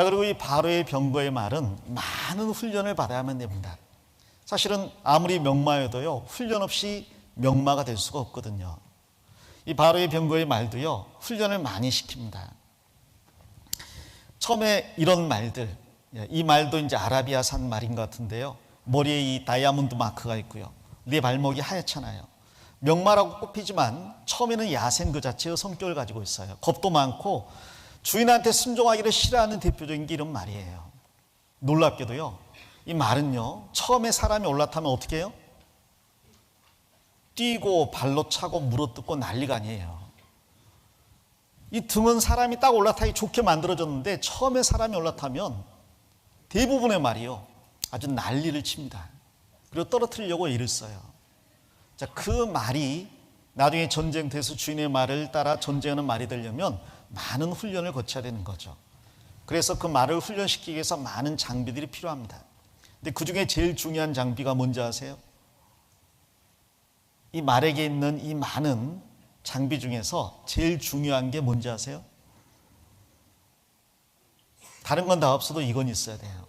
자, 그리고 이 바로의 병거의 말은 많은 훈련을 받아야만 됩니다. 사실은 아무리 명마여도요, 훈련 없이 명마가 될 수가 없거든요. 이 바로의 병거의 말도요, 훈련을 많이 시킵니다. 처음에 이런 말들, 이 말도 이제 아라비아산 말인 것 같은데요. 머리에 이 다이아몬드 마크가 있고요. 네 발목이 하얗잖아요. 명마라고 꼽히지만 처음에는 야생 그 자체의 성격을 가지고 있어요. 겁도 많고 주인한테 순종하기를 싫어하는 대표적인 게 이런 말이에요. 놀랍게도요, 이 말은요, 처음에 사람이 올라타면 어떻게 해요? 뛰고 발로 차고 물어뜯고 난리가 아니에요. 이 등은 사람이 딱 올라타기 좋게 만들어졌는데 처음에 사람이 올라타면 대부분의 말이요, 아주 난리를 칩니다. 그리고 떨어뜨리려고 애를 써요. 자, 그 말이 나중에 전쟁터에서 주인의 말을 따라 전쟁하는 말이 되려면 많은 훈련을 거쳐야 되는 거죠. 그래서 그 말을 훈련시키기 위해서 많은 장비들이 필요합니다. 근데 그 중에 제일 중요한 장비가 뭔지 아세요? 이 말에게 있는 이 많은 장비 중에서 제일 중요한 게 뭔지 아세요? 다른 건 다 없어도 이건 있어야 돼요.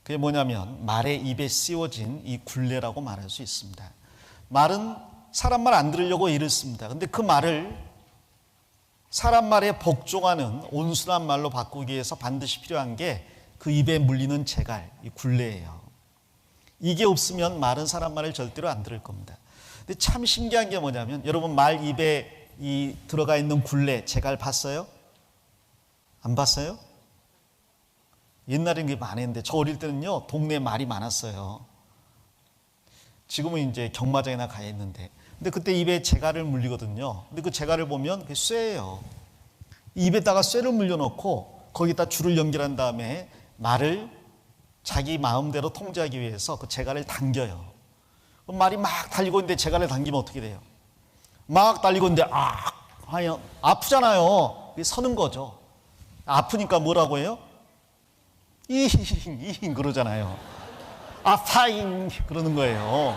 그게 뭐냐면 말의 입에 씌워진 이 굴레라고 말할 수 있습니다. 말은 사람 말 안 들으려고 애를 씁니다. 근데 그 말을 사람 말에 복종하는 온순한 말로 바꾸기 위해서 반드시 필요한 게 그 입에 물리는 재갈, 이 굴레예요. 이게 없으면 말은 사람 말을 절대로 안 들을 겁니다. 근데 참 신기한 게 뭐냐면, 여러분 말 입에 이 들어가 있는 굴레, 재갈 봤어요? 안 봤어요? 옛날에는 그게 많았는데, 저 어릴 때는요, 동네에 말이 많았어요. 지금은 이제 경마장이나 가 있는데, 근데 그때 입에 재갈을 물리거든요. 근데 그 재갈을 보면 그게 쇠예요. 입에다가 쇠를 물려놓고 거기다 줄을 연결한 다음에 말을 자기 마음대로 통제하기 위해서 그 재갈을 당겨요. 말이 막 달리고 있는데 재갈을 당기면 어떻게 돼요? 막 달리고 있는데 하여 아프잖아요. 서는 거죠. 아프니까 뭐라고 해요? 이잉 그러잖아요. 아파잉 그러는 거예요.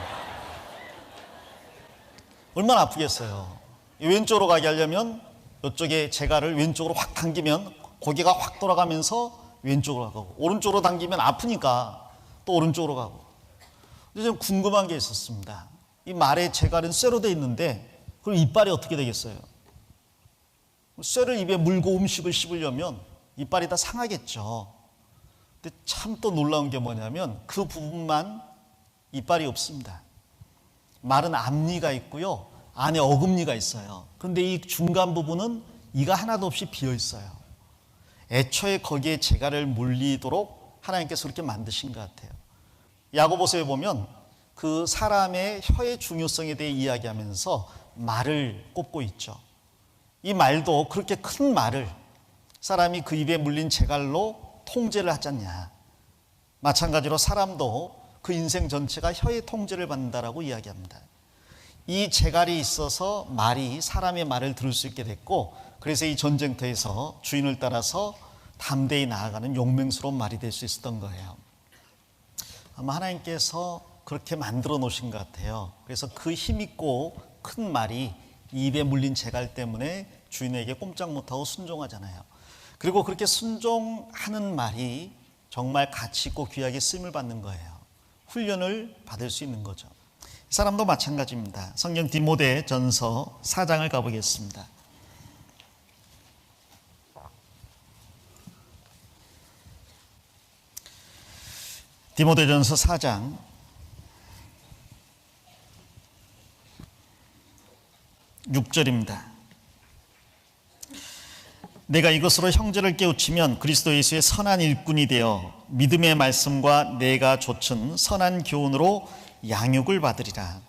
얼마나 아프겠어요. 왼쪽으로 가게 하려면 이쪽에 재갈을 왼쪽으로 확 당기면 고개가 확 돌아가면서 왼쪽으로 가고, 오른쪽으로 당기면 아프니까 또 오른쪽으로 가고. 근데 좀 궁금한 게 있었습니다. 이 말의 재갈은 쇠로 돼 있는데 그럼 이빨이 어떻게 되겠어요? 쇠를 입에 물고 음식을 씹으려면 이빨이 다 상하겠죠. 근데 참 또 놀라운 게 뭐냐면 그 부분만 이빨이 없습니다. 말은 앞니가 있고요, 안에 어금니가 있어요. 그런데 이 중간 부분은 이가 하나도 없이 비어 있어요. 애초에 거기에 재갈을 물리도록 하나님께서 그렇게 만드신 것 같아요. 야고보서에 보면 그 사람의 혀의 중요성에 대해 이야기하면서 말을 꼽고 있죠. 이 말도 그렇게 큰 말을 사람이 그 입에 물린 재갈로 통제를 하잖냐. 마찬가지로 사람도 그 인생 전체가 혀의 통제를 받는다라고 이야기합니다. 이 재갈이 있어서 말이 사람의 말을 들을 수 있게 됐고, 그래서 이 전쟁터에서 주인을 따라서 담대히 나아가는 용맹스러운 말이 될 수 있었던 거예요. 아마 하나님께서 그렇게 만들어 놓으신 것 같아요. 그래서 그 힘있고 큰 말이 입에 물린 재갈 때문에 주인에게 꼼짝 못하고 순종하잖아요. 그리고 그렇게 순종하는 말이 정말 가치 있고 귀하게 쓰임을 받는 거예요. 훈련을 받을 수 있는 거죠. 이 사람도 마찬가지입니다. 성경 디모데전서 4장을 가보겠습니다. 디모데전서 4장 6절입니다. 내가 이것으로 형제를 깨우치면 그리스도 예수의 선한 일꾼이 되어 믿음의 말씀과 내가 좇은 선한 교훈으로 양육을 받으리라.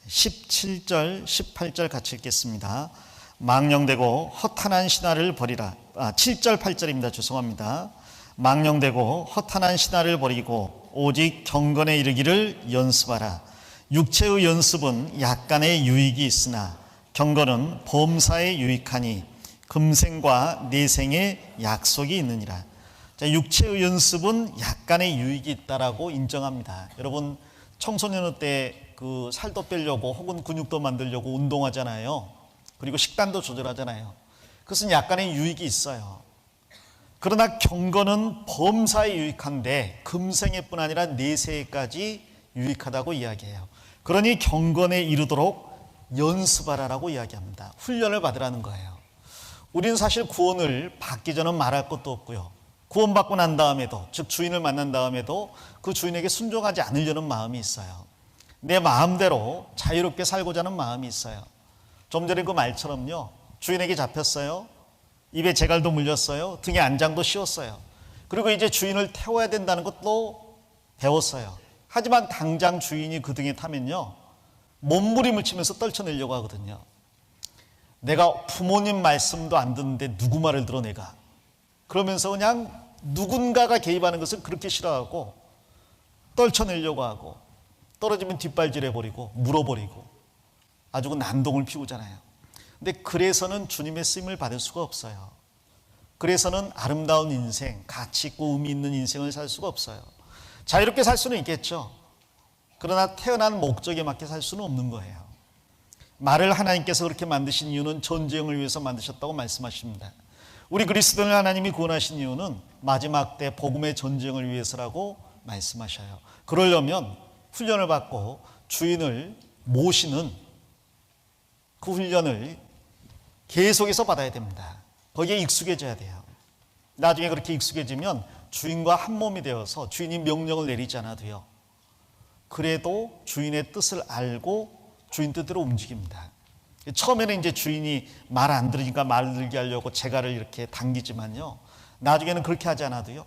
17절 18절 같이 읽겠습니다. 망령되고 허탄한 신화를 버리라. 7절 8절입니다. 죄송합니다. 망령되고 허탄한 신화를 버리고 오직 경건에 이르기를 연습하라. 육체의 연습은 약간의 유익이 있으나 경건은 범사에 유익하니 금생과 내생의 약속이 있느니라. 자, 육체의 연습은 약간의 유익이 있다라고 인정합니다. 여러분 청소년 때 그 살도 빼려고 혹은 근육도 만들려고 운동하잖아요. 그리고 식단도 조절하잖아요. 그것은 약간의 유익이 있어요. 그러나 경건은 범사에 유익한데 금생애뿐 아니라 내세에까지 유익하다고 이야기해요. 그러니 경건에 이르도록 연습하라라고 이야기합니다. 훈련을 받으라는 거예요. 우리는 사실 구원을 받기 전은 말할 것도 없고요. 구원받고 난 다음에도, 즉 주인을 만난 다음에도 그 주인에게 순종하지 않으려는 마음이 있어요. 내 마음대로 자유롭게 살고자 하는 마음이 있어요. 좀 전에 그 말처럼요, 주인에게 잡혔어요. 입에 재갈도 물렸어요. 등에 안장도 씌웠어요. 그리고 이제 주인을 태워야 된다는 것도 배웠어요. 하지만 당장 주인이 그 등에 타면요, 몸부림을 치면서 떨쳐내려고 하거든요. 내가 부모님 말씀도 안 듣는데 누구 말을 들어 내가. 그러면서 그냥 누군가가 개입하는 것을 그렇게 싫어하고 떨쳐내려고 하고, 떨어지면 뒷발질해버리고 물어버리고 아주 그 난동을 피우잖아요. 근데 그래서는 주님의 쓰임을 받을 수가 없어요. 그래서는 아름다운 인생, 가치 있고 의미 있는 인생을 살 수가 없어요. 자유롭게 살 수는 있겠죠. 그러나 태어난 목적에 맞게 살 수는 없는 거예요. 말을 하나님께서 그렇게 만드신 이유는 전쟁을 위해서 만드셨다고 말씀하십니다. 우리 그리스도인을 하나님이 구원하신 이유는 마지막 때 복음의 전쟁을 위해서라고 말씀하셔요. 그러려면 훈련을 받고 주인을 모시는 그 훈련을 계속해서 받아야 됩니다. 거기에 익숙해져야 돼요. 나중에 그렇게 익숙해지면 주인과 한 몸이 되어서 주인이 명령을 내리지 않아도요, 그래도 주인의 뜻을 알고 주인 뜻대로 움직입니다. 처음에는 이제 주인이 말 안 들으니까 말을 들게 하려고 재갈을 이렇게 당기지만요, 나중에는 그렇게 하지 않아도요,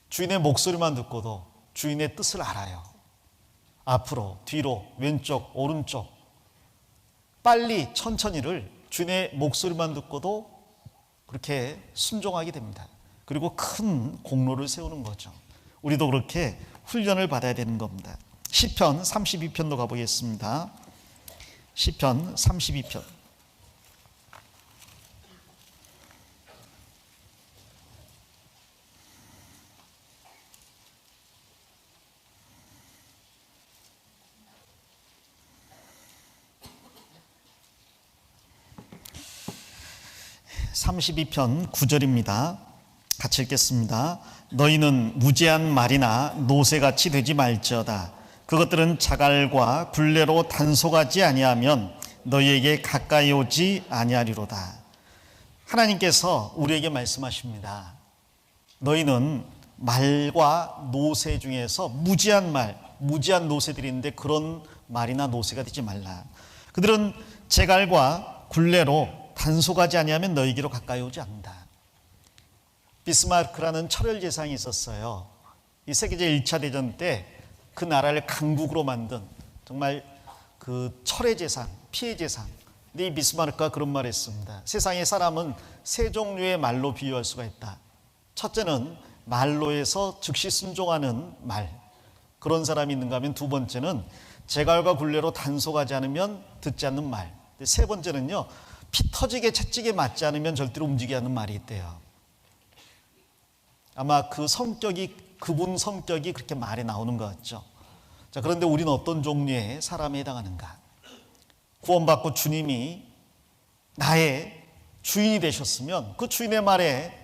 주인의 목소리만 듣고도 주인의 뜻을 알아요. 앞으로, 뒤로, 왼쪽, 오른쪽, 빨리, 천천히를 주인의 목소리만 듣고도 그렇게 순종하게 됩니다. 그리고 큰 공로를 세우는 거죠. 우리도 그렇게 훈련을 받아야 되는 겁니다. 시편 32편도 가보겠습니다. 시편 32편. (32편) 9절입니다. 같이 읽겠습니다. 너희는 무지한 말이나 노새같이 되지 말지어다. 그것들은 자갈과 굴레로 단속하지 아니하면 너희에게 가까이 오지 아니하리로다. 하나님께서 우리에게 말씀하십니다. 너희는 말과 노새 중에서 무지한 말, 무지한 노새들이 있는데 그런 말이나 노새가 되지 말라. 그들은 재갈과 굴레로 단속하지 아니하면 너희에게로 가까이 오지 않는다. 비스마르크라는 철혈 재상이 있었어요. 이 세계제 1차 대전 때 그 나라를 강국으로 만든 정말 그 철의 재상, 피의 재상. 근데 이 비스마르크가 그런 말을 했습니다. 세상의 사람은 세 종류의 말로 비유할 수가 있다. 첫째는 말로에서 즉시 순종하는 말, 그런 사람이 있는가 하면, 두 번째는 재갈과 굴레로 단속하지 않으면 듣지 않는 말, 세 번째는요, 피 터지게 채찍에 맞지 않으면 절대로 움직이지 않는 말이 있대요. 아마 그 성격이, 그분 성격이 그렇게 말에 나오는 것 같죠. 자, 그런데 우리는 어떤 종류의 사람에 해당하는가? 구원받고 주님이 나의 주인이 되셨으면 그 주인의 말에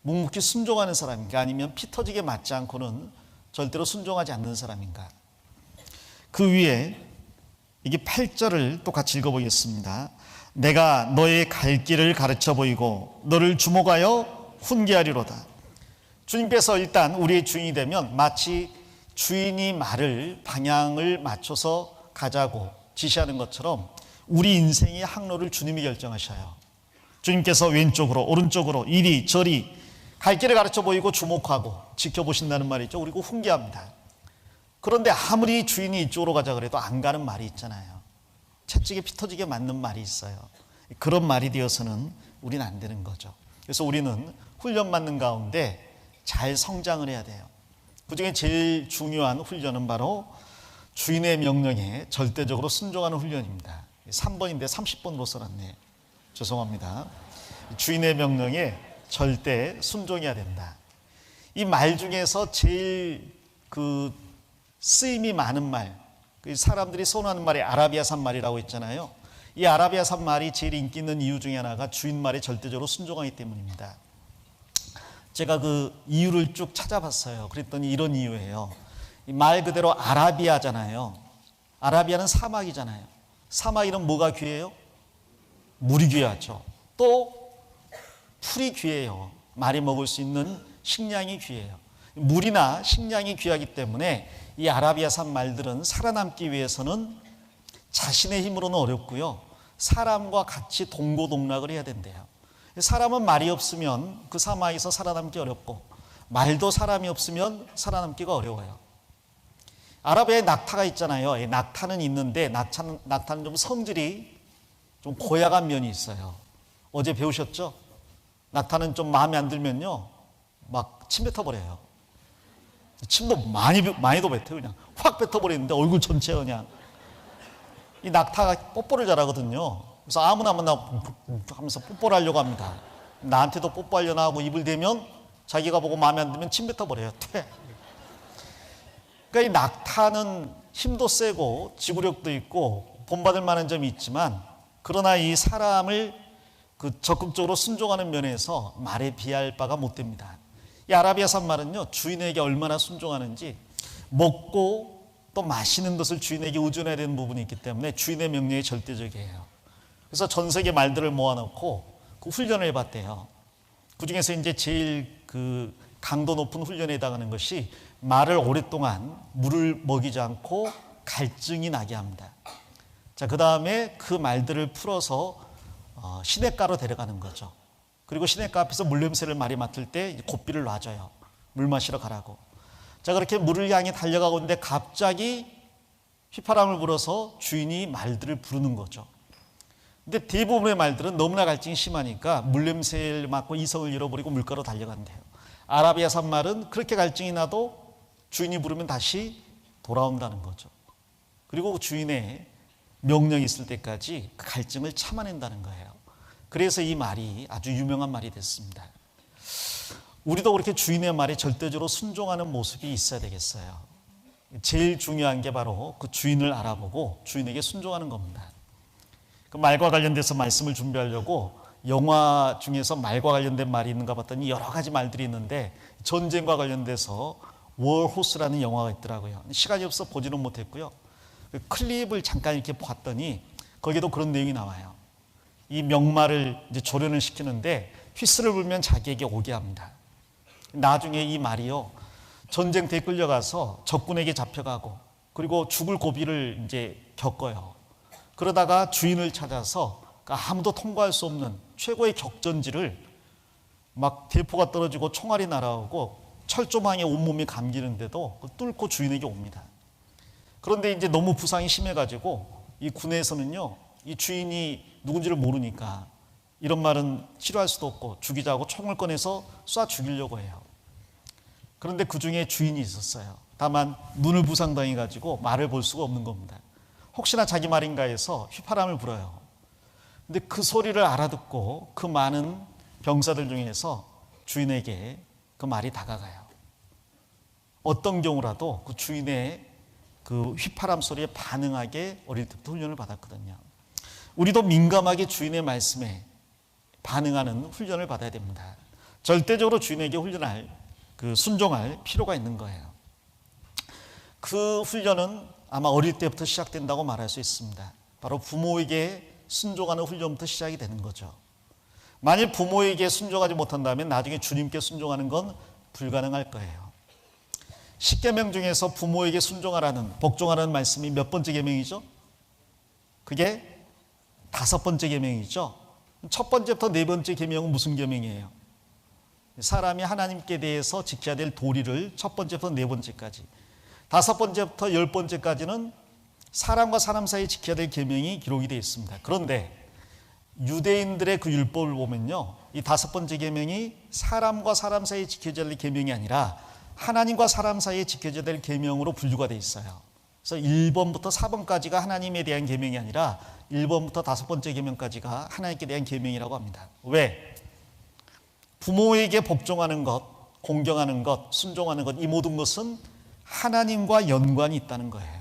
묵묵히 순종하는 사람인가, 아니면 피 터지게 맞지 않고는 절대로 순종하지 않는 사람인가? 그 위에 이게 8절을 또 같이 읽어보겠습니다. 내가 너의 갈 길을 가르쳐 보이고 너를 주목하여 훈계하리로다. 주님께서 일단 우리의 주인이 되면 마치 주인이 말을 방향을 맞춰서 가자고 지시하는 것처럼 우리 인생의 항로를 주님이 결정하셔요. 주님께서 왼쪽으로 오른쪽으로 이리 저리 갈 길을 가르쳐 보이고 주목하고 지켜보신다는 말이죠. 그리고 훈계합니다. 그런데 아무리 주인이 이쪽으로 가자 그래도 안 가는 말이 있잖아요. 채찍에 피 터지게 맞는 말이 있어요. 그런 말이 되어서는 우리는 안 되는 거죠. 그래서 우리는 훈련받는 가운데 잘 성장을 해야 돼요. 그중에 제일 중요한 훈련은 바로 주인의 명령에 절대적으로 순종하는 훈련입니다. 3번인데 30번으로 써놨네. 죄송합니다. 주인의 명령에 절대 순종해야 된다. 이 말 중에서 제일 그 쓰임이 많은 말, 사람들이 선호하는 말이 아라비아산 말이라고 했잖아요. 이 아라비아산 말이 제일 인기 있는 이유 중에 하나가 주인 말에 절대적으로 순종하기 때문입니다. 제가 그 이유를 쭉 찾아봤어요. 그랬더니 이런 이유예요. 말 그대로 아라비아잖아요. 아라비아는 사막이잖아요. 사막에는 뭐가 귀해요? 물이 귀하죠. 또 풀이 귀해요. 말이 먹을 수 있는 식량이 귀해요. 물이나 식량이 귀하기 때문에 이 아라비아산 말들은 살아남기 위해서는 자신의 힘으로는 어렵고요. 사람과 같이 동고동락을 해야 된대요. 사람은 말이 없으면 그 사막에서 살아남기 어렵고, 말도 사람이 없으면 살아남기가 어려워요. 아라비아에 낙타가 있잖아요. 낙타는 있는데 낙타는 좀 성질이 좀 고약한 면이 있어요. 어제 배우셨죠? 낙타는 좀 마음에 안 들면요, 막 침 뱉어버려요. 침도 많이도 뱉어요. 그냥 확 뱉어버리는데 얼굴 전체 그냥. 이 낙타가 뽀뽀를 잘하거든요. 그래서 아무나 하면서 뽀뽀를 하려고 합니다. 나한테도 뽀뽀하려나 하고 입을 대면 자기가 보고 마음에 안 들면 침 뱉어버려요. 퇴. 그러니까 이 낙타는 힘도 세고 지구력도 있고 본받을 만한 점이 있지만, 그러나 이 사람을 적극적으로 순종하는 면에서 말에 비할 바가 못 됩니다. 이 아라비아산 말은요, 주인에게 얼마나 순종하는지, 먹고 또 마시는 것을 주인에게 의존해야 되는 부분이 있기 때문에 주인의 명령이 절대적이에요. 그래서 전 세계 말들을 모아놓고 그 훈련을 해봤대요. 그 중에서 이제 제일 그 강도 높은 훈련에 해당하는 것이 말을 오랫동안 물을 먹이지 않고 갈증이 나게 합니다. 자, 그 다음에 그 말들을 풀어서 시냇가로 데려가는 거죠. 그리고 시냇가 앞에서 물냄새를 말이 맡을 때 고삐를 놔줘요. 물 마시러 가라고. 자, 그렇게 물을 향해 달려가고 있는데 갑자기 휘파람을 불어서 주인이 말들을 부르는 거죠. 근데 대부분의 말들은 너무나 갈증이 심하니까 물냄새를 맡고 이성을 잃어버리고 물가로 달려간대요. 아라비아산 말은 그렇게 갈증이 나도 주인이 부르면 다시 돌아온다는 거죠. 그리고 주인의 명령이 있을 때까지 그 갈증을 참아낸다는 거예요. 그래서 이 말이 아주 유명한 말이 됐습니다. 우리도 그렇게 주인의 말에 절대적으로 순종하는 모습이 있어야 되겠어요. 제일 중요한 게 바로 그 주인을 알아보고 주인에게 순종하는 겁니다. 그 말과 관련돼서 말씀을 준비하려고 영화 중에서 말과 관련된 말이 있는가 봤더니 여러 가지 말들이 있는데, 전쟁과 관련돼서 워호스라는 영화가 있더라고요. 시간이 없어 보지는 못했고요. 그 클립을 잠깐 이렇게 봤더니 거기도 그런 내용이 나와요. 이 명말을 이제 조련을 시키는데 휘슬을 불면 자기에게 오게 합니다. 나중에 이 말이요, 전쟁터에 끌려가서 적군에게 잡혀가고 그리고 죽을 고비를 이제 겪어요. 그러다가 주인을 찾아서 아무도 통과할 수 없는 최고의 격전지를 막 대포가 떨어지고 총알이 날아오고 철조망에 온몸이 감기는데도 뚫고 주인에게 옵니다. 그런데 이제 너무 부상이 심해가지고 이 군에서는요, 이 주인이 누군지를 모르니까 이런 말은 치료할 수도 없고 죽이자고 총을 꺼내서 쏴 죽이려고 해요. 그런데 그 중에 주인이 있었어요. 다만 눈을 부상당해가지고 말을 볼 수가 없는 겁니다. 혹시나 자기 말인가 해서 휘파람을 불어요. 근데 그 소리를 알아듣고 그 많은 병사들 중에서 주인에게 그 말이 다가가요. 어떤 경우라도 그 주인의 그 휘파람 소리에 반응하게 어릴 때부터 훈련을 받았거든요. 우리도 민감하게 주인의 말씀에 반응하는 훈련을 받아야 됩니다. 절대적으로 주인에게 순종할 필요가 있는 거예요. 그 훈련은 아마 어릴 때부터 시작된다고 말할 수 있습니다. 바로 부모에게 순종하는 훈련부터 시작이 되는 거죠. 만일 부모에게 순종하지 못한다면 나중에 주님께 순종하는 건 불가능할 거예요. 10계명 중에서 부모에게 순종하라는, 복종하라는 말씀이 몇 번째 계명이죠? 그게 5번째 계명이죠. 첫 번째부터 4번째 계명은 무슨 계명이에요? 사람이 하나님께 대해서 지켜야 될 도리를 첫 번째부터 4번째까지, 5번째부터 10번째까지는 사람과 사람 사이에 지켜야 될 계명이 기록이 되어 있습니다. 그런데 유대인들의 그 율법을 보면요, 이 5번째 계명이 사람과 사람 사이에 지켜져야 될 계명이 아니라 하나님과 사람 사이에 지켜져야 될 계명으로 분류가 되어 있어요. 그래서 1번부터 4번까지가 하나님에 대한 계명이 아니라 1번부터 5번째 계명까지가 하나님께 대한 계명이라고 합니다. 왜? 부모에게 복종하는 것, 공경하는 것, 순종하는 것, 이 모든 것은 하나님과 연관이 있다는 거예요.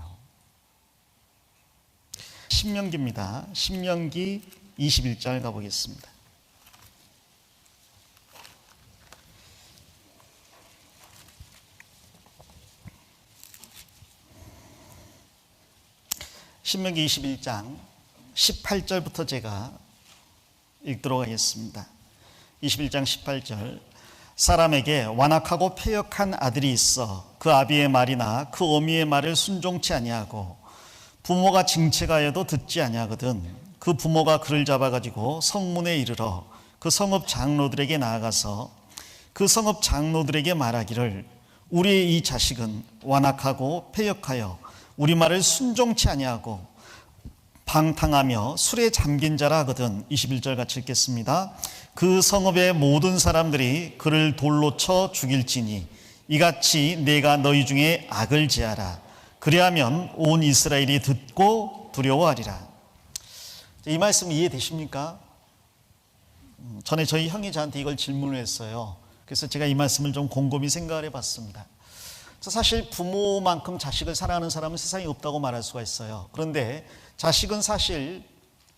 신명기입니다. 신명기 21장 가보겠습니다. 신명기 21장 18절부터 제가 읽도록 하겠습니다. 21장 18절. 사람에게 완악하고 패역한 아들이 있어 그 아비의 말이나 그 어미의 말을 순종치 아니하고 부모가 징책하여도 듣지 아니하거든 그 부모가 그를 잡아가지고 성문에 이르러 그 성읍 장로들에게 나아가서 그 성읍 장로들에게 말하기를 우리의 이 자식은 완악하고 패역하여 우리 말을 순종치 아니하고 방탕하며 술에 잠긴 자라 하거든. 21절 같이 읽겠습니다. 그 성읍의 모든 사람들이 그를 돌로 쳐 죽일지니 이같이 내가 너희 중에 악을 제하라. 그리하면 온 이스라엘이 듣고 두려워하리라. 이 말씀 이해되십니까? 전에 저희 형이 저한테 이걸 질문을 했어요. 그래서 제가 이 말씀을 좀 곰곰이 생각을 해봤습니다. 사실 부모만큼 자식을 사랑하는 사람은 세상에 없다고 말할 수가 있어요. 그런데 자식은 사실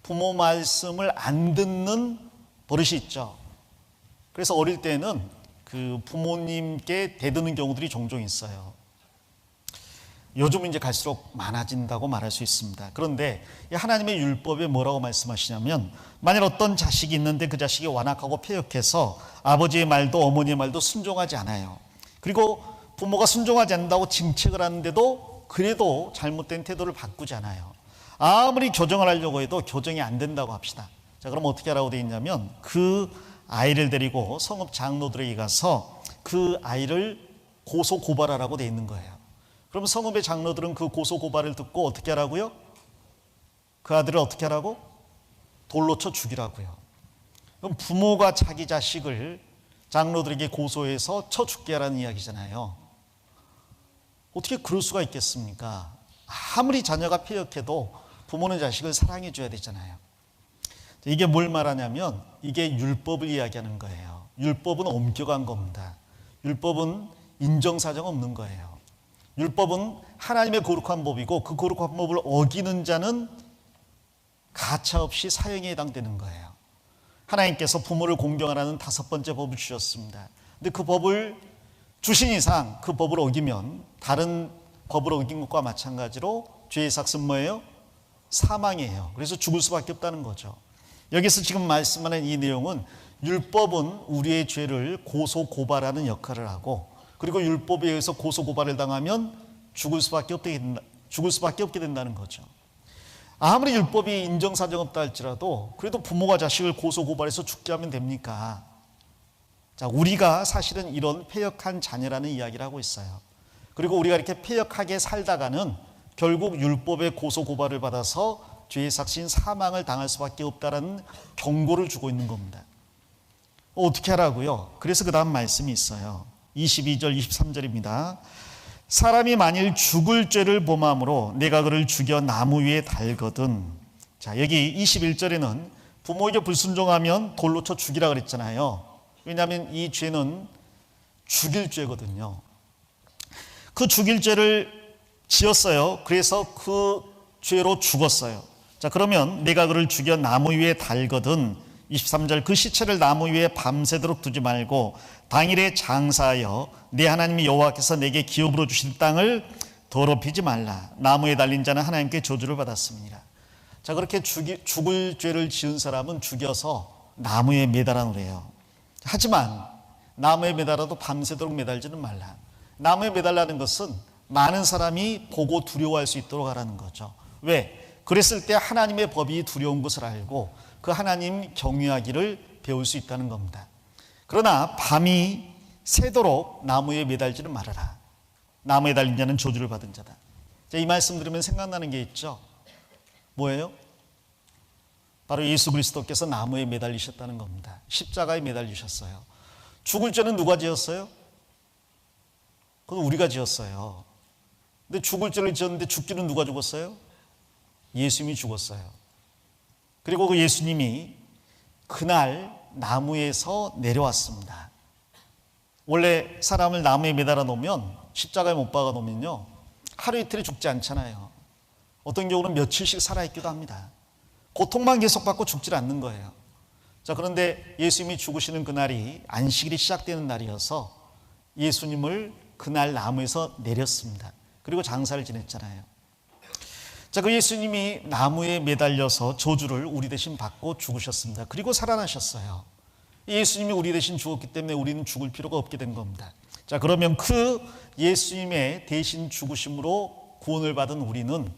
부모 말씀을 안 듣는 버릇이 있죠. 그래서 어릴 때는 그 부모님께 대드는 경우들이 종종 있어요. 요즘은 이제 갈수록 많아진다고 말할 수 있습니다. 그런데 하나님의 율법에 뭐라고 말씀하시냐면 만일 어떤 자식이 있는데 그 자식이 완악하고 패역해서 아버지의 말도 어머니의 말도 순종하지 않아요. 그리고 부모가 순종하지 않는다고 징책을 하는데도 그래도 잘못된 태도를 바꾸지 않아요. 아무리 교정을 하려고 해도 교정이 안 된다고 합시다. 자, 그럼 어떻게 하라고 되어 있냐면 그 아이를 데리고 성읍 장로들에게 가서 그 아이를 고소 고발하라고 되어 있는 거예요. 그럼 성읍의 장로들은 그 고소 고발을 듣고 어떻게 하라고요? 그 아들을 어떻게 하라고? 돌로 쳐 죽이라고요. 그럼 부모가 자기 자식을 장로들에게 고소해서 쳐 죽게 하라는 이야기잖아요. 어떻게 그럴 수가 있겠습니까? 아무리 자녀가 패역해도 부모는 자식을 사랑해 줘야 되잖아요. 이게 뭘 말하냐면 이게 율법을 이야기하는 거예요. 율법은 엄격한 겁니다. 율법은 인정사정 없는 거예요. 율법은 하나님의 거룩한 법이고 그 거룩한 법을 어기는 자는 가차없이 사형에 해당되는 거예요. 하나님께서 부모를 공경하라는 5번째 법을 주셨습니다. 근데 그 법을 주신 이상 그 법을 어기면 다른 법을 어긴 것과 마찬가지로 죄의 삭은 뭐예요? 사망이에요. 그래서 죽을 수밖에 없다는 거죠. 여기서 지금 말씀하는 이 내용은 율법은 우리의 죄를 고소 고발하는 역할을 하고 그리고 율법에 의해서 고소 고발을 당하면 죽을 수밖에 없게 된다는 거죠. 아무리 율법이 인정사정 없다 할지라도 그래도 부모가 자식을 고소 고발해서 죽게 하면 됩니까? 자, 우리가 사실은 이런 패역한 자녀라는 이야기를 하고 있어요. 그리고 우리가 이렇게 패역하게 살다가는 결국 율법의 고소 고발을 받아서 죄의 삭신 사망을 당할 수밖에 없다라는 경고를 주고 있는 겁니다. 어떻게 하라고요? 그래서 그 다음 말씀이 있어요. 22절 23절입니다. 사람이 만일 죽을 죄를 범함으로 내가 그를 죽여 나무 위에 달거든. 자, 여기 21절에는 부모에게 불순종하면 돌로 쳐 죽이라 그랬잖아요. 왜냐하면 이 죄는 죽일 죄거든요. 그 죽일 죄를 지었어요. 그래서 그 죄로 죽었어요. 자, 그러면 내가 그를 죽여 나무 위에 달거든. 23절 그 시체를 나무 위에 밤새도록 두지 말고 당일에 장사하여 내 하나님 여호와께서 내게 기업으로 주신 땅을 더럽히지 말라. 나무에 달린 자는 하나님께 저주를 받았습니다. 자, 그렇게 죽을 죄를 지은 사람은 죽여서 나무에 매달아 놓으래요. 하지만 나무에 매달아도 밤새도록 매달지는 말라. 나무에 매달라는 것은 많은 사람이 보고 두려워할 수 있도록 하라는 거죠. 왜? 그랬을 때 하나님의 법이 두려운 것을 알고 그 하나님 경외하기를 배울 수 있다는 겁니다. 그러나 밤이 새도록 나무에 매달지는 말아라. 나무에 달린 자는 저주를 받은 자다. 이 말씀 들으면 생각나는 게 있죠. 뭐예요? 바로 예수 그리스도께서 나무에 매달리셨다는 겁니다. 십자가에 매달리셨어요. 죽을 죄는 누가 지었어요? 그건 우리가 지었어요. 근데 죽을 죄를 지었는데 죽기는 누가 죽었어요? 예수님이 죽었어요. 그리고 그 예수님이 그날 나무에서 내려왔습니다. 원래 사람을 나무에 매달아 놓으면 십자가에 못 박아 놓으면요 하루 이틀에 죽지 않잖아요. 어떤 경우는 며칠씩 살아있기도 합니다. 고통만 계속 받고 죽질 않는 거예요. 자, 그런데 예수님이 죽으시는 그날이 안식일이 시작되는 날이어서 예수님을 그날 나무에서 내렸습니다. 그리고 장사를 지냈잖아요. 자, 그 예수님이 나무에 매달려서 저주를 우리 대신 받고 죽으셨습니다. 그리고 살아나셨어요. 예수님이 우리 대신 죽었기 때문에 우리는 죽을 필요가 없게 된 겁니다. 자, 그러면 그 예수님의 대신 죽으심으로 구원을 받은 우리는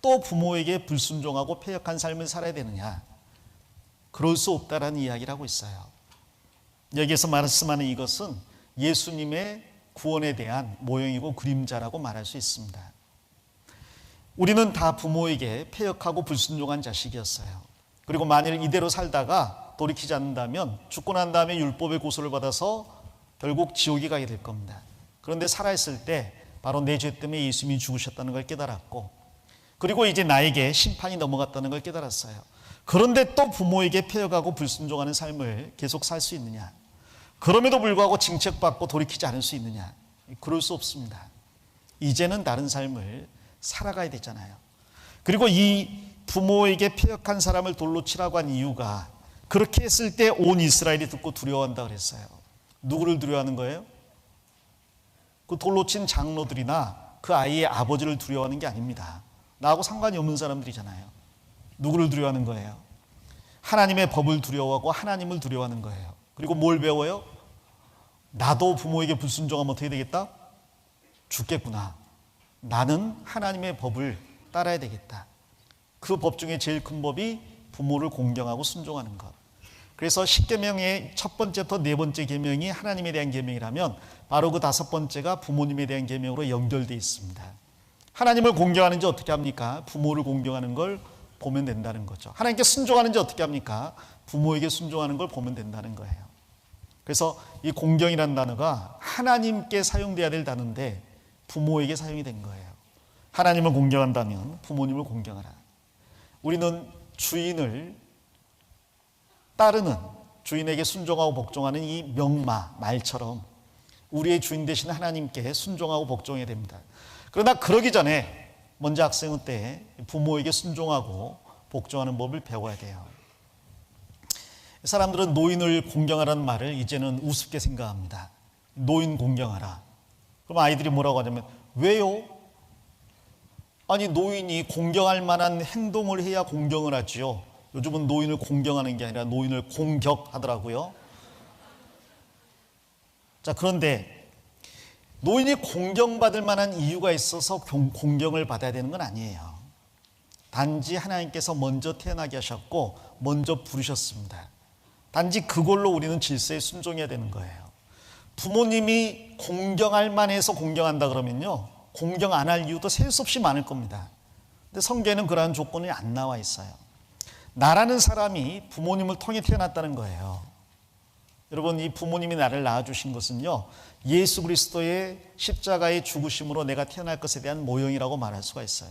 또 부모에게 불순종하고 패역한 삶을 살아야 되느냐? 그럴 수 없다라는 이야기를 하고 있어요. 여기에서 말씀하는 이것은 예수님의 구원에 대한 모형이고 그림자라고 말할 수 있습니다. 우리는 다 부모에게 패역하고 불순종한 자식이었어요. 그리고 만일 이대로 살다가 돌이키지 않는다면 죽고 난 다음에 율법의 고소를 받아서 결국 지옥에 가게 될 겁니다. 그런데 살아있을 때 바로 내 죄 때문에 예수님이 죽으셨다는 걸 깨달았고, 그리고 이제 나에게 심판이 넘어갔다는 걸 깨달았어요. 그런데 또 부모에게 패역하고 불순종하는 삶을 계속 살 수 있느냐? 그럼에도 불구하고 징책받고 돌이키지 않을 수 있느냐? 그럴 수 없습니다. 이제는 다른 삶을 살아가야 되잖아요. 그리고 이 부모에게 패역한 사람을 돌로 치라고 한 이유가, 그렇게 했을 때 온 이스라엘이 듣고 두려워한다 그랬어요. 누구를 두려워하는 거예요? 그 돌로 친 장로들이나 그 아이의 아버지를 두려워하는 게 아닙니다. 나하고 상관이 없는 사람들이잖아요. 누구를 두려워하는 거예요? 하나님의 법을 두려워하고 하나님을 두려워하는 거예요. 그리고 뭘 배워요? 나도 부모에게 불순종하면 어떻게 되겠다? 죽겠구나. 나는 하나님의 법을 따라야 되겠다. 그 법 중에 제일 큰 법이 부모를 공경하고 순종하는 것. 그래서 10계명의 첫 번째부터 네 번째 계명이 하나님에 대한 계명이라면 바로 그 다섯 번째가 부모님에 대한 계명으로 연결되어 있습니다. 하나님을 공경하는지 어떻게 합니까? 부모를 공경하는 걸 보면 된다는 거죠. 하나님께 순종하는지 어떻게 합니까? 부모에게 순종하는 걸 보면 된다는 거예요. 그래서 이 공경이라는 단어가 하나님께 사용돼야 될 단어인데 부모에게 사용이 된 거예요. 하나님을 공경한다면 부모님을 공경하라. 우리는 주인을 따르는, 주인에게 순종하고 복종하는 이 명마, 말처럼 우리의 주인 되신 하나님께 순종하고 복종해야 됩니다. 그러나 그러기 전에 먼저 학생은 때 부모에게 순종하고 복종하는 법을 배워야 돼요. 사람들은 노인을 공경하라는 말을 이제는 우습게 생각합니다. 노인 공경하라. 그럼 아이들이 뭐라고 하냐면, 왜요? 아니, 노인이 공경할 만한 행동을 해야 공경을 하지요. 요즘은 노인을 공경하는 게 아니라 노인을 공격하더라고요. 자, 그런데 노인이 공경받을 만한 이유가 있어서 공경을 받아야 되는 건 아니에요. 단지 하나님께서 먼저 태어나게 하셨고 먼저 부르셨습니다. 단지 그걸로 우리는 질서에 순종해야 되는 거예요. 부모님이 공경할 만해서 공경한다 그러면요, 공경 안 할 이유도 셀 수 없이 많을 겁니다. 근데 성경에는 그러한 조건이 안 나와 있어요. 나라는 사람이 부모님을 통해 태어났다는 거예요. 여러분, 이 부모님이 나를 낳아주신 것은요, 예수 그리스도의 십자가의 죽으심으로 내가 태어날 것에 대한 모형이라고 말할 수가 있어요.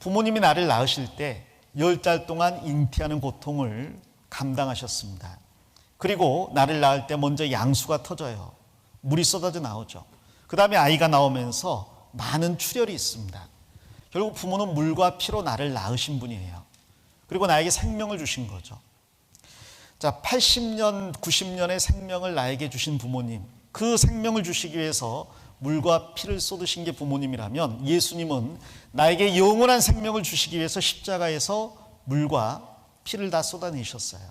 부모님이 나를 낳으실 때 10달 동안 잉태하는 고통을 감당하셨습니다. 그리고 나를 낳을 때 먼저 양수가 터져요. 물이 쏟아져 나오죠. 그 다음에 아이가 나오면서 많은 출혈이 있습니다. 결국 부모는 물과 피로 나를 낳으신 분이에요. 그리고 나에게 생명을 주신 거죠. 자, 80년, 90년의 생명을 나에게 주신 부모님, 그 생명을 주시기 위해서 물과 피를 쏟으신 게 부모님이라면, 예수님은 나에게 영원한 생명을 주시기 위해서 십자가에서 물과 피를 다 쏟아내셨어요.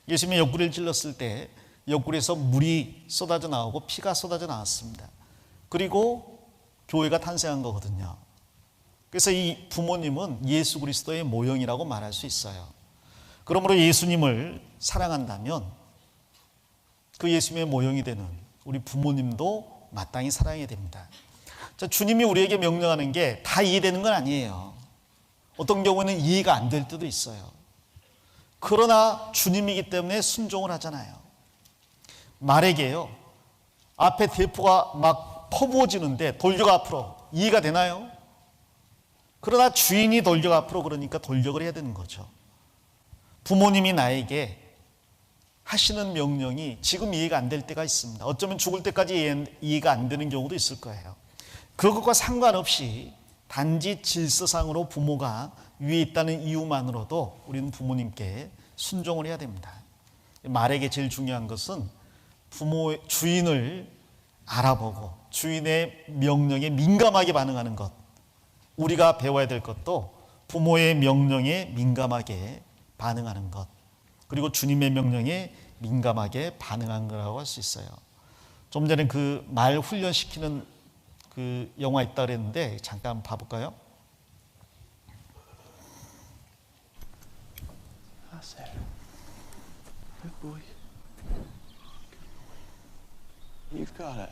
예수님이 옆구리를 찔렀을 때 옆구리에서 물이 쏟아져 나오고 피가 쏟아져 나왔습니다. 그리고 교회가 탄생한 거거든요. 그래서 이 부모님은 예수 그리스도의 모형이라고 말할 수 있어요. 그러므로 예수님을 사랑한다면 그 예수님의 모형이 되는 우리 부모님도 마땅히 사랑해야 됩니다. 자, 주님이 우리에게 명령하는 게 다 이해되는 건 아니에요. 어떤 경우에는 이해가 안 될 때도 있어요. 그러나 주님이기 때문에 순종을 하잖아요. 말에게요, 앞에 대포가 막 퍼부어지는데 돌격 앞으로, 이해가 되나요? 그러나 주인이 돌격 앞으로 그러니까 돌격을 해야 되는 거죠. 부모님이 나에게 하시는 명령이 지금 이해가 안 될 때가 있습니다. 어쩌면 죽을 때까지 이해가 안 되는 경우도 있을 거예요. 그것과 상관없이 단지 질서상으로 부모가 위에 있다는 이유만으로도 우리는 부모님께 순종을 해야 됩니다. 말에게 제일 중요한 것은 부모의 주인을 알아보고 주인의 명령에 민감하게 반응하는 것, 우리가 배워야 될 것도 부모의 명령에 민감하게 반응하는 것, 그리고 주님의 명령에 민감하게 반응한 거라고 할 수 있어요. 좀 전에 그 말 훈련시키는 그 영화 있다 그랬는데 잠깐 봐볼까요? That's it. Good boy. You've got it.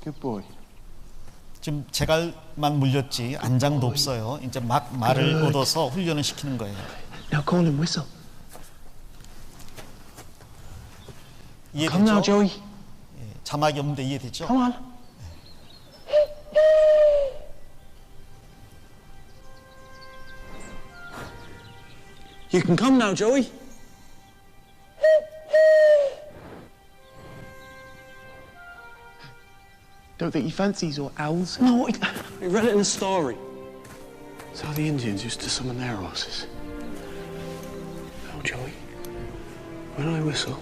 Good boy. 지금 제갈만 물렸지 안장도 없어요. 이제 막 말을 얻어서 훈련을 시키는 거예요. Now call him whistle. 이해됐죠? Come now, Joey. 예, 자막이 없는데 이해됐죠? Come on. You can come now, Joey. Don't think he fancies or owls? No, I read it in a story. It's how the Indians used to summon their horses. Now, Joey, when I whistle,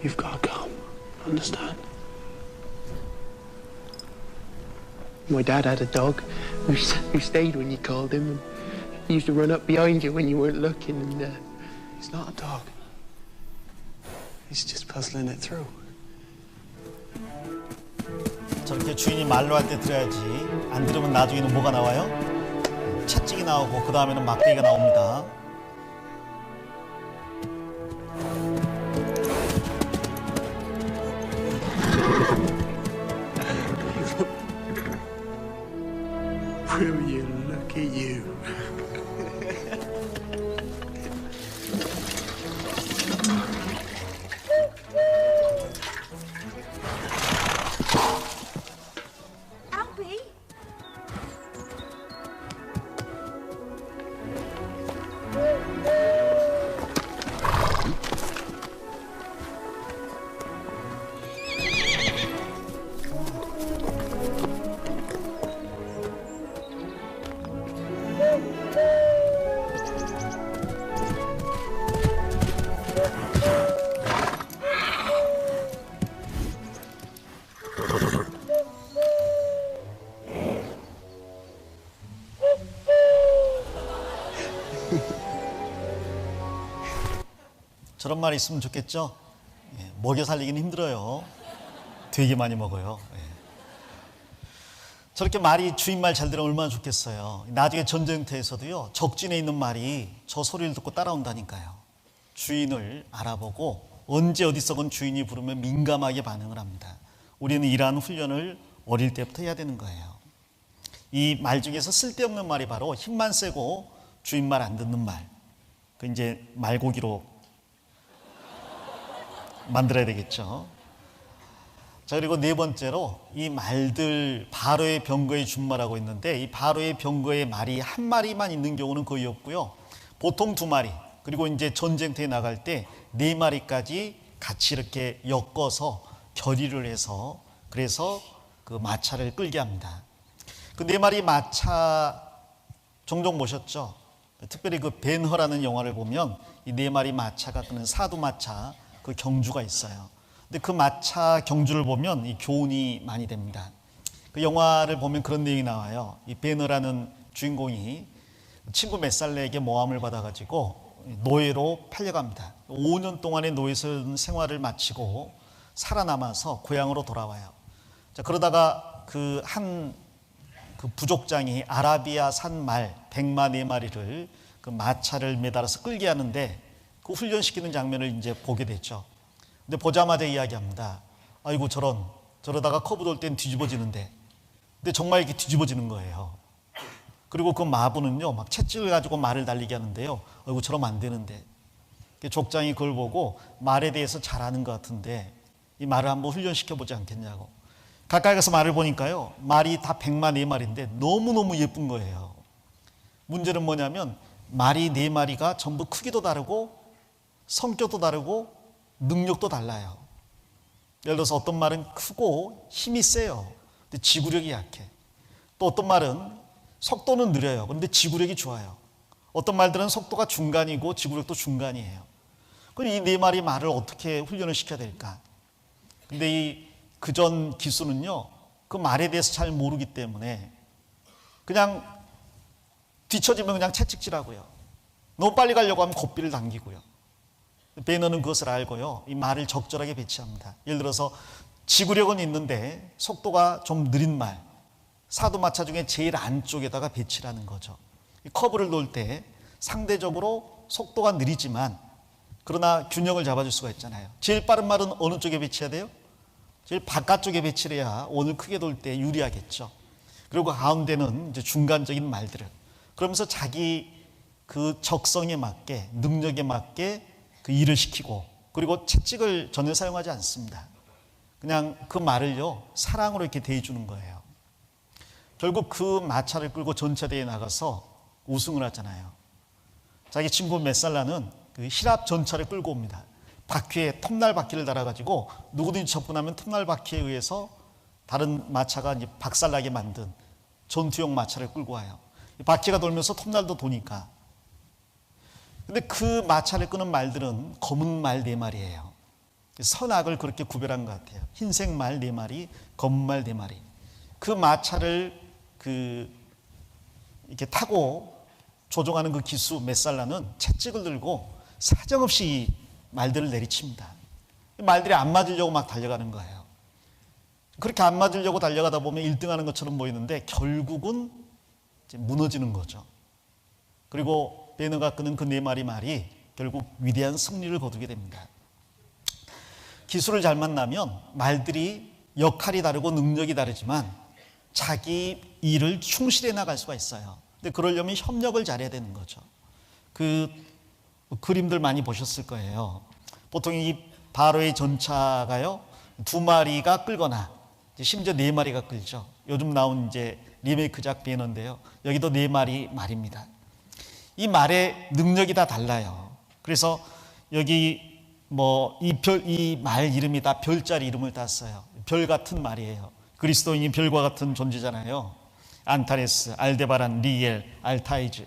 you've got to come. Understand? My dad had a dog who stayed when you called him. And he used to run up behind you when you weren't looking. And he's not a dog. He's just puzzling it through. 저렇게 주인이 말로 할 때 들어야지. 안 들으면 나중에는 뭐가 나와요? 채찍이 나오고 그 다음에는 막대기가 나옵니다. Will you look at you? Albie? 저런 말이 있으면 좋겠죠? 예, 먹여 살리기는 힘들어요. 되게 많이 먹어요. 예. 저렇게 말이 주인 말 잘 들으면 얼마나 좋겠어요. 나중에 전쟁터에서도요, 적진에 있는 말이 저 소리를 듣고 따라온다니까요. 주인을 알아보고 언제 어디서건 주인이 부르면 민감하게 반응을 합니다. 우리는 이러한 훈련을 어릴 때부터 해야 되는 거예요. 이 말 중에서 쓸데없는 말이 바로 힘만 세고 주인 말 안 듣는 말. 그 이제 말고기로 만들어야 되겠죠. 자, 그리고 네 번째로 이 말들 바로의 병거의 준말하고 있는데 이 바로의 병거의 말이 한 마리만 있는 경우는 거의 없고요. 보통 두 마리, 그리고 이제 전쟁터에 나갈 때 네 마리까지 같이 이렇게 엮어서 결의를 해서 그래서 그 마차를 끌게 합니다. 그 네 마리 마차 종종 보셨죠? 특별히 그 벤허라는 영화를 보면 이 네 마리 마차가 끄는 사두 마차 그 경주가 있어요. 근데 그 마차 경주를 보면 이 교훈이 많이 됩니다. 그 영화를 보면 그런 내용이 나와요. 이 벤허라는 주인공이 친구 몇 살에게 모함을 받아가지고 노예로 팔려갑니다. 5년 동안의 노예 생활을 마치고 살아남아서 고향으로 돌아와요. 자, 그러다가 그 부족장이 아라비아 산 말 104마리를 그 마차를 매달아서 끌게 하는데 그 훈련시키는 장면을 이제 보게 됐죠. 근데 보자마자 이야기합니다. 아이고 저러다가 커브 돌 땐 뒤집어지는데. 근데 정말 이렇게 뒤집어지는 거예요. 그리고 그 마부는요, 막 채찍을 가지고 말을 달리게 하는데요. 아이고 저러면 안 되는데. 족장이 그걸 보고 말에 대해서 잘 아는 것 같은데 이 말을 한번 훈련시켜보지 않겠냐고. 가까이 가서 말을 보니까요, 말이 다 104마리인데 너무너무 예쁜 거예요. 문제는 뭐냐면 말이 4마리가 전부 크기도 다르고 성격도 다르고 능력도 달라요. 예를 들어서 어떤 말은 크고 힘이 세요. 근데 지구력이 약해. 또 어떤 말은 속도는 느려요. 그런데 지구력이 좋아요. 어떤 말들은 속도가 중간이고 지구력도 중간이에요. 그럼 이 4마리 말을 어떻게 훈련을 시켜야 될까? 근데 이 그전 기수는요, 그 말에 대해서 잘 모르기 때문에 그냥 뒤처지면 그냥 채찍질하고요. 너무 빨리 가려고 하면 고삐를 당기고요. 배너는 그것을 알고요. 이 말을 적절하게 배치합니다. 예를 들어서 지구력은 있는데 속도가 좀 느린 말, 사두마차 중에 제일 안쪽에다가 배치를 하는 거죠. 이 커브를 놓을 때 상대적으로 속도가 느리지만 그러나 균형을 잡아줄 수가 있잖아요. 제일 빠른 말은 어느 쪽에 배치해야 돼요? 제일 바깥쪽에 배치를 해야 오늘 크게 돌 때 유리하겠죠. 그리고 가운데는 이제 중간적인 말들을, 그러면서 자기 그 적성에 맞게, 능력에 맞게 그 일을 시키고, 그리고 채찍을 전혀 사용하지 않습니다. 그냥 그 말을요 사랑으로 이렇게 대해주는 거예요. 결국 그 마차를 끌고 전차대회에 나가서 우승을 하잖아요. 자기 친구 메살라는 그 히랍 전차를 끌고 옵니다. 바퀴에 톱날 바퀴를 달아가지고 누구든지 접근하면 톱날 바퀴에 의해서 다른 마차가 이제 박살나게 만든 전투용 마차를 끌고 와요. 바퀴가 돌면서 톱날도 도니까. 근데 그 마차를 끄는 말들은 검은 말 4마리예요. 선악을 그렇게 구별한 것 같아요. 흰색 말 4마리, 검은 말 4마리. 그 마차를 이렇게 타고 조종하는 그 기수 메살라는 채찍을 들고 사정없이 이 말들을 내리칩니다. 말들이 안 맞으려고 막 달려가는 거예요. 그렇게 안 맞으려고 달려가다 보면 1등하는 것처럼 보이는데 결국은 이제 무너지는 거죠. 그리고 베너가 끄는 그 4마리 말이 결국 위대한 승리를 거두게 됩니다. 기술을 잘 만나면 말들이 역할이 다르고 능력이 다르지만 자기 일을 충실해 나갈 수가 있어요. 근데 그러려면 협력을 잘해야 되는 거죠. 그 그림들 많이 보셨을 거예요. 보통 이 바로의 전차가요 2마리가 끌거나 심지어 4마리가 끌죠. 요즘 나온 이제 리메이크작 베너인데요. 여기도 4마리 말입니다. 이 말의 능력이 다 달라요. 그래서 여기 이 말 이름이 다 별자리 이름을 땄어요. 별 같은 말이에요. 그리스도인이 별과 같은 존재잖아요. 안타레스, 알데바란, 리엘, 알타이즈,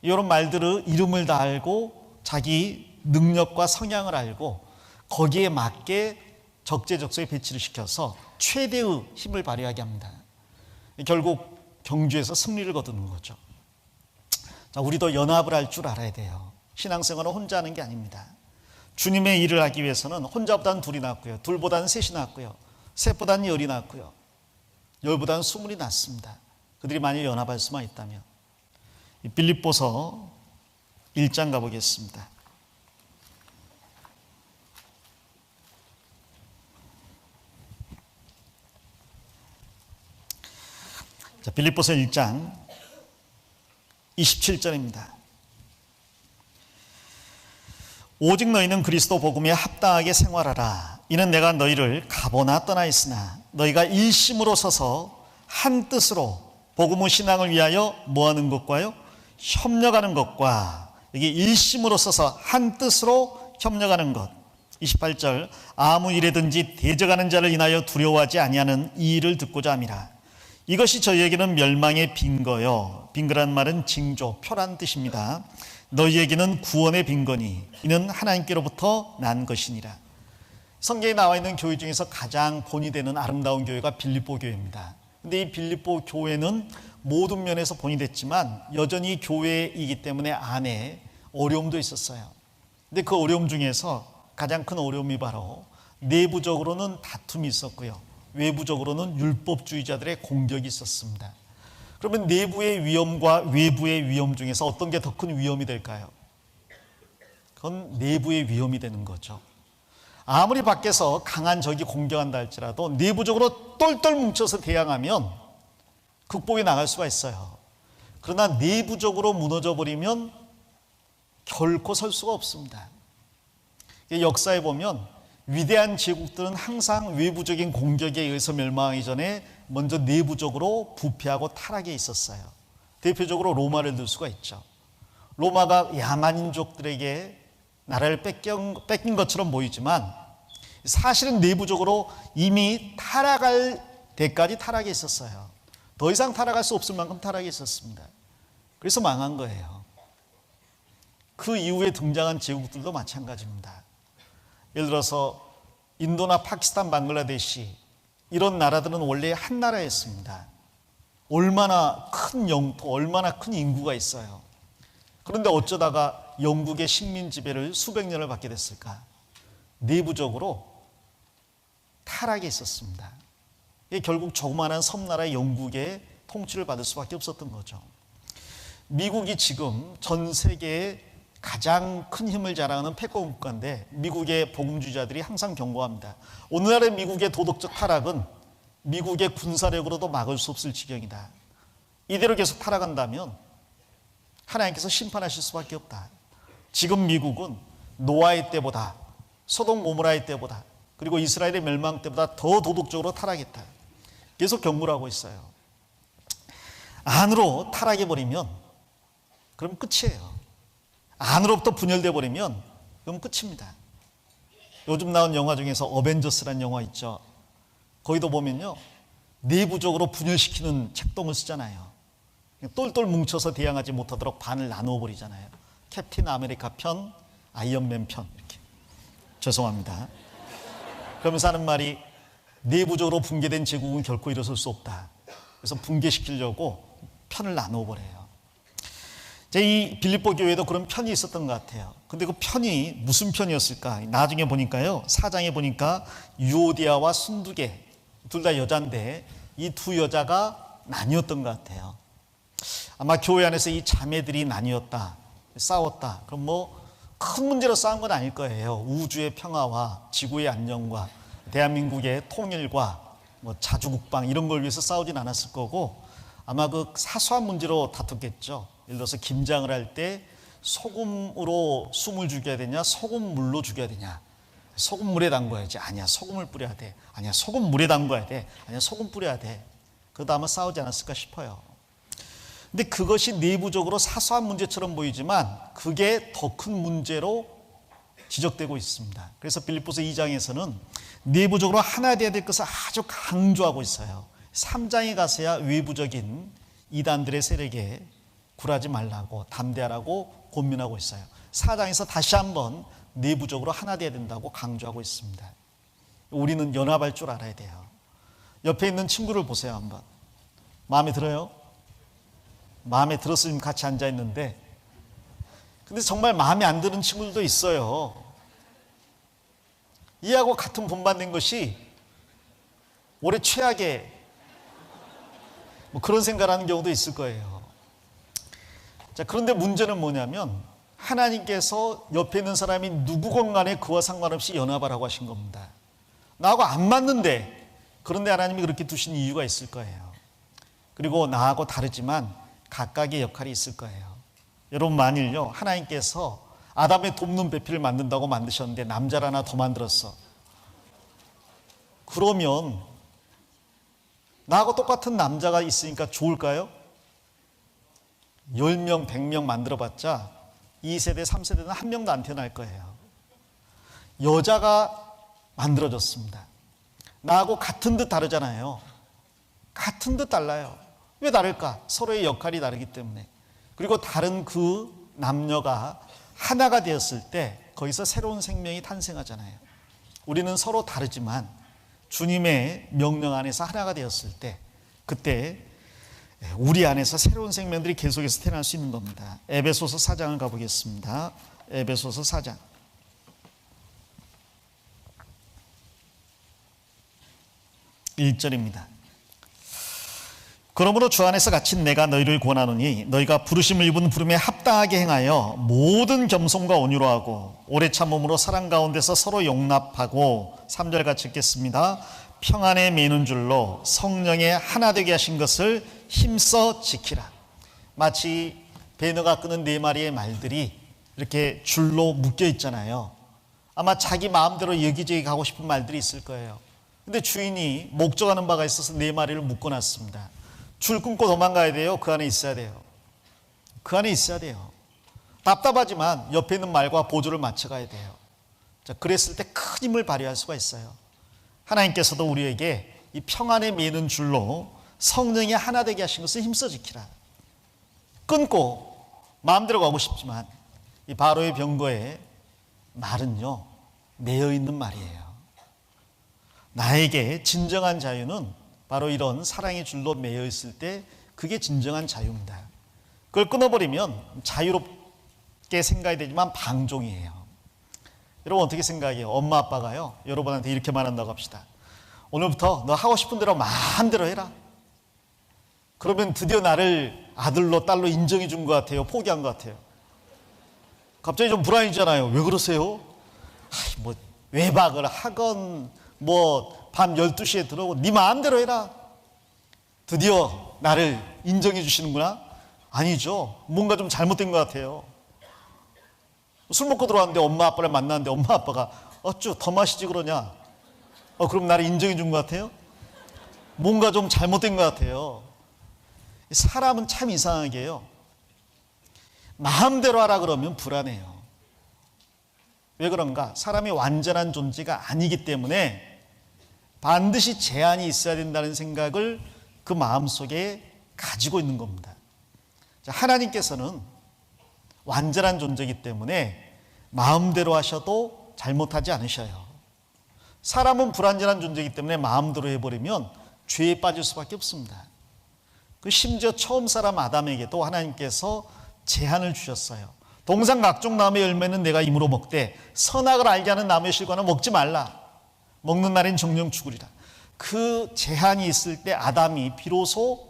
이런 말들의 이름을 다 알고 자기 능력과 성향을 알고 거기에 맞게 적재적소에 배치를 시켜서 최대의 힘을 발휘하게 합니다. 결국 경주에서 승리를 거두는 거죠. 자, 우리도 연합을 할 줄 알아야 돼요. 신앙생활은 혼자 하는 게 아닙니다. 주님의 일을 하기 위해서는 혼자보다는 둘이 낫고요, 둘보다는 셋이 낫고요, 셋보다는 열이 낫고요, 열보다는 20이 낫습니다. 그들이 만약 연합할 수만 있다면. 빌립보서 1장 가보겠습니다. 자, 빌립보서 1장 27절입니다. 오직 너희는 그리스도 복음에 합당하게 생활하라. 이는 내가 너희를 가보나 떠나 있으나 너희가 일심으로 서서 한 뜻으로 복음의 신앙을 위하여 뭐하는 것과요? 협력하는 것과, 여기 일심으로 서서 한 뜻으로 협력하는 것. 28절, 아무 일에든지 대적하는 자를 인하여 두려워하지 아니하는 이 일을 듣고자 함이라. 이것이 저희에게는 멸망의 빈거요, 빈거란 말은 징조, 표란 뜻입니다. 너희에게는 구원의 빈거니 이는 하나님께로부터 난 것이니라. 성경에 나와 있는 교회 중에서 가장 본이 되는 아름다운 교회가 빌립보 교회입니다. 근데 이 빌립보 교회는 모든 면에서 본이 됐지만 여전히 교회이기 때문에 안에 어려움도 있었어요. 근데 그 어려움 중에서 가장 큰 어려움이 바로 내부적으로는 다툼이 있었고요, 외부적으로는 율법주의자들의 공격이 있었습니다. 그러면 내부의 위험과 외부의 위험 중에서 어떤 게 더 큰 위험이 될까요? 그건 내부의 위험이 되는 거죠. 아무리 밖에서 강한 적이 공격한다 할지라도 내부적으로 똘똘 뭉쳐서 대항하면 극복해 나갈 수가 있어요. 그러나 내부적으로 무너져 버리면 결코 설 수가 없습니다. 역사에 보면 위대한 제국들은 항상 외부적인 공격에 의해서 멸망하기 전에 먼저 내부적으로 부패하고 타락해 있었어요. 대표적으로 로마를 들 수가 있죠. 로마가 야만인족들에게 나라를 뺏긴 것처럼 보이지만 사실은 내부적으로 이미 타락할 때까지 타락해 있었어요. 더 이상 타락할 수 없을 만큼 타락해 있었습니다. 그래서 망한 거예요. 그 이후에 등장한 제국들도 마찬가지입니다. 예를 들어서 인도나 파키스탄, 방글라데시, 이런 나라들은 원래 한 나라였습니다. 얼마나 큰 영토, 얼마나 큰 인구가 있어요. 그런데 어쩌다가 영국의 식민 지배를 수백 년을 받게 됐을까? 내부적으로 타락이 있었습니다. 이게 결국 조그마한 섬나라 영국의 통치를 받을 수밖에 없었던 거죠. 미국이 지금 전 세계에 가장 큰 힘을 자랑하는 패권 국가인데 미국의 복음주의자들이 항상 경고합니다. 오늘날의 미국의 도덕적 타락은 미국의 군사력으로도 막을 수 없을 지경이다. 이대로 계속 타락한다면 하나님께서 심판하실 수밖에 없다. 지금 미국은 노아의 때보다, 소돔 고모라의 때보다, 그리고 이스라엘의 멸망 때보다 더 도덕적으로 타락했다. 계속 경고를 하고 있어요. 안으로 타락해버리면 그럼 끝이에요. 안으로부터 분열돼 버리면 그럼 끝입니다. 요즘 나온 영화 중에서 어벤져스라는 영화 있죠. 거기도 보면요, 내부적으로 분열시키는 책동을 쓰잖아요. 똘똘 뭉쳐서 대항하지 못하도록 반을 나누어 버리잖아요. 캡틴 아메리카 편, 아이언맨 편 이렇게. 죄송합니다. 그러면서 하는 말이 내부적으로 붕괴된 제국은 결코 일어설 수 없다. 그래서 붕괴시키려고 편을 나누어 버려요. 이 빌립보 교회에도 그런 편이 있었던 것 같아요. 근데 그 편이 무슨 편이었을까? 나중에 보니까요, 4장에 보니까 유오디아와 순두계 둘 다 여자인데 이 두 여자가 나뉘었던 것 같아요. 아마 교회 안에서 이 자매들이 나뉘었다, 싸웠다. 그럼 뭐 큰 문제로 싸운 건 아닐 거예요. 우주의 평화와 지구의 안녕과 대한민국의 통일과 뭐 자주국방 이런 걸 위해서 싸우진 않았을 거고 아마 그 사소한 문제로 다퉜겠죠. 예를 들어서 김장을 할 때 소금으로 숨을 죽여야 되냐, 소금물로 죽여야 되냐. 소금물에 담궈야지. 아니야, 소금을 뿌려야 돼. 아니야, 소금물에 담궈야 돼. 아니야, 소금 뿌려야 돼. 그러다 아마 싸우지 않았을까 싶어요. 근데 그것이 내부적으로 사소한 문제처럼 보이지만 그게 더 큰 문제로 지적되고 있습니다. 그래서 빌립보서 2장에서는 내부적으로 하나 되어야 될 것을 아주 강조하고 있어요. 3장에 가서야 외부적인 이단들의 세력에 굴하지 말라고, 담대하라고 권면하고 있어요. 4장에서 다시 한번 내부적으로 하나 되어야 된다고 강조하고 있습니다. 우리는 연합할 줄 알아야 돼요. 옆에 있는 친구를 보세요. 한번 마음에 들어요? 마음에 들었으면 같이 앉아 있는데, 근데 정말 마음에 안 드는 친구들도 있어요. 이하고 같은 본받는 것이 올해 최악의 뭐 그런 생각을 하는 경우도 있을 거예요. 자, 그런데 문제는 뭐냐면 하나님께서 옆에 있는 사람이 누구건 간에 그와 상관없이 연합하라고 하신 겁니다. 나하고 안 맞는데, 그런데 하나님이 그렇게 두신 이유가 있을 거예요. 그리고 나하고 다르지만 각각의 역할이 있을 거예요. 여러분, 만일요 하나님께서 아담의 돕는 배필을 만든다고 만드셨는데 남자를 하나 더 만들었어. 그러면 나하고 똑같은 남자가 있으니까 좋을까요? 10명, 100명 만들어봤자 2세대, 3세대는 한 명도 안 태어날 거예요. 여자가 만들어졌습니다. 나하고 같은 듯 다르잖아요. 같은 듯 달라요. 왜 다를까? 서로의 역할이 다르기 때문에. 그리고 다른 그 남녀가 하나가 되었을 때 거기서 새로운 생명이 탄생하잖아요. 우리는 서로 다르지만 주님의 명령 안에서 하나가 되었을 때 그때 우리 안에서 새로운 생명들이 계속해서 태어날 수 있는 겁니다. 에베소서 4장을 가보겠습니다. 에베소서 4장. 1절입니다. 그러므로 주 안에서 갇힌 내가 너희를 권하노니 너희가 부르심을 입은 부름에 합당하게 행하여 모든 겸손과 온유로 하고 오래 참음으로 사랑 가운데서 서로 용납하고 3절 같이 읽겠습니다. 평안에 매는 줄로 성령의 하나 되게 하신 것을 힘써 지키라. 마치 배너가 끄는 4마리의 말들이 이렇게 줄로 묶여 있잖아요. 아마 자기 마음대로 여기저기 가고 싶은 말들이 있을 거예요. 근데 주인이 목적하는 바가 있어서 4마리를 묶어놨습니다. 줄 끊고 도망가야 돼요? 그 안에 있어야 돼요? 그 안에 있어야 돼요. 답답하지만 옆에 있는 말과 보조를 맞춰가야 돼요. 자, 그랬을 때 큰 힘을 발휘할 수가 있어요. 하나님께서도 우리에게 이 평안에 매는 줄로 성령이 하나 되게 하신 것을 힘써 지키라. 끊고 마음대로 가고 싶지만 이 바로의 병거에 말은요 매여 있는 말이에요. 나에게 진정한 자유는 바로 이런 사랑의 줄로 매여 있을 때 그게 진정한 자유입니다. 그걸 끊어버리면 자유롭게 생각이 되지만 방종이에요. 여러분 어떻게 생각해요? 엄마 아빠가요 여러분한테 이렇게 말한다고 합시다. 오늘부터 너 하고 싶은 대로 마음대로 해라. 그러면 드디어 나를 아들로 딸로 인정해 준 것 같아요? 포기한 것 같아요? 갑자기 좀 불안해지잖아요. 왜 그러세요? 뭐 외박을 하건 뭐 밤 12시에 들어오고 네 마음대로 해라. 드디어 나를 인정해 주시는구나? 아니죠. 뭔가 좀 잘못된 것 같아요. 술 먹고 들어왔는데 엄마 아빠를 만났는데 엄마 아빠가 어쭈 더 마시지 그러냐? 그럼 나를 인정해 준 것 같아요? 뭔가 좀 잘못된 것 같아요. 사람은 참 이상하게요. 마음대로 하라 그러면 불안해요. 왜 그런가? 사람이 완전한 존재가 아니기 때문에 반드시 제한이 있어야 된다는 생각을 그 마음속에 가지고 있는 겁니다. 하나님께서는 완전한 존재이기 때문에 마음대로 하셔도 잘못하지 않으셔요. 사람은 불완전한 존재이기 때문에 마음대로 해버리면 죄에 빠질 수밖에 없습니다. 그 심지어 처음 사람 아담에게도 하나님께서 제한을 주셨어요. 동산 각종 나무의 열매는 내가 임으로 먹되 선악을 알게 하는 나무의 실과는 먹지 말라. 먹는 날엔 정령 죽으리라. 그 제한이 있을 때 아담이 비로소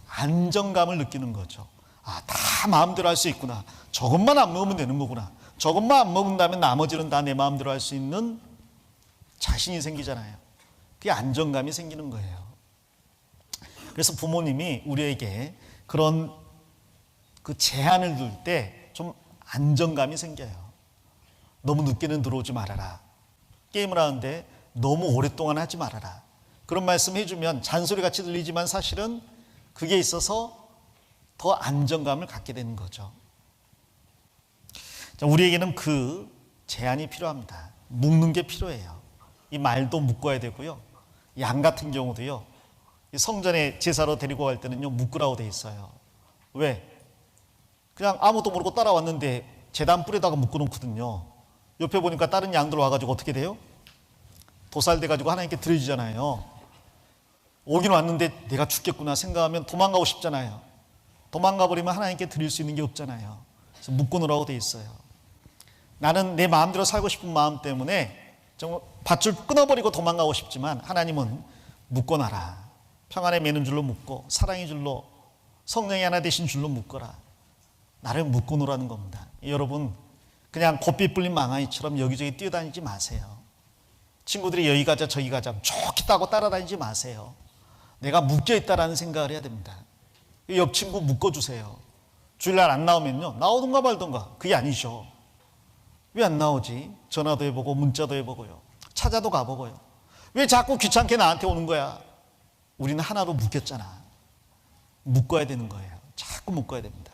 안정감을 느끼는 거죠. 다 마음대로 할 수 있구나. 저것만 안 먹으면 되는 거구나. 저것만 안 먹는다면 나머지는 다 내 마음대로 할 수 있는 자신이 생기잖아요. 그게 안정감이 생기는 거예요. 그래서 부모님이 우리에게 그런 그 제한을 둘 때 좀 안정감이 생겨요. 너무 늦게는 들어오지 말아라. 게임을 하는데 너무 오랫동안 하지 말아라. 그런 말씀 해주면 잔소리같이 들리지만 사실은 그게 있어서 더 안정감을 갖게 되는 거죠. 우리에게는 그 제한이 필요합니다. 묶는 게 필요해요. 이 말도 묶어야 되고요. 양 같은 경우도요. 성전에 제사로 데리고 갈 때는요 묶으라고 돼 있어요. 왜? 그냥 아무도 모르고 따라왔는데 제단 뿔에다가 묶어놓거든요. 옆에 보니까 다른 양들 와가지고 어떻게 돼요? 도살돼가지고 하나님께 드려지잖아요. 오긴 왔는데 내가 죽겠구나 생각하면 도망가고 싶잖아요. 도망가 버리면 하나님께 드릴 수 있는 게 없잖아요. 그래서 묶어놓으라고 돼 있어요. 나는 내 마음대로 살고 싶은 마음 때문에 정말 밧줄 끊어버리고 도망가고 싶지만 하나님은 묶어놔라. 평안에 매는 줄로 묶고 사랑의 줄로 성령이 하나 되신 줄로 묶어라. 나를 묶어놓으라는 겁니다. 여러분 그냥 곱비 불린 망아이처럼 여기저기 뛰어다니지 마세요. 친구들이 여기 가자 저기 가자 좋겠다고 따라다니지 마세요. 내가 묶여있다라는 생각을 해야 됩니다. 옆 친구 묶어주세요. 주일날 안 나오면요 나오든가 말든가. 그게 아니죠. 왜 안 나오지? 전화도 해보고 문자도 해보고요. 찾아도 가보고요. 왜 자꾸 귀찮게 나한테 오는 거야? 우리는 하나로 묶였잖아. 묶어야 되는 거예요. 자꾸 묶어야 됩니다.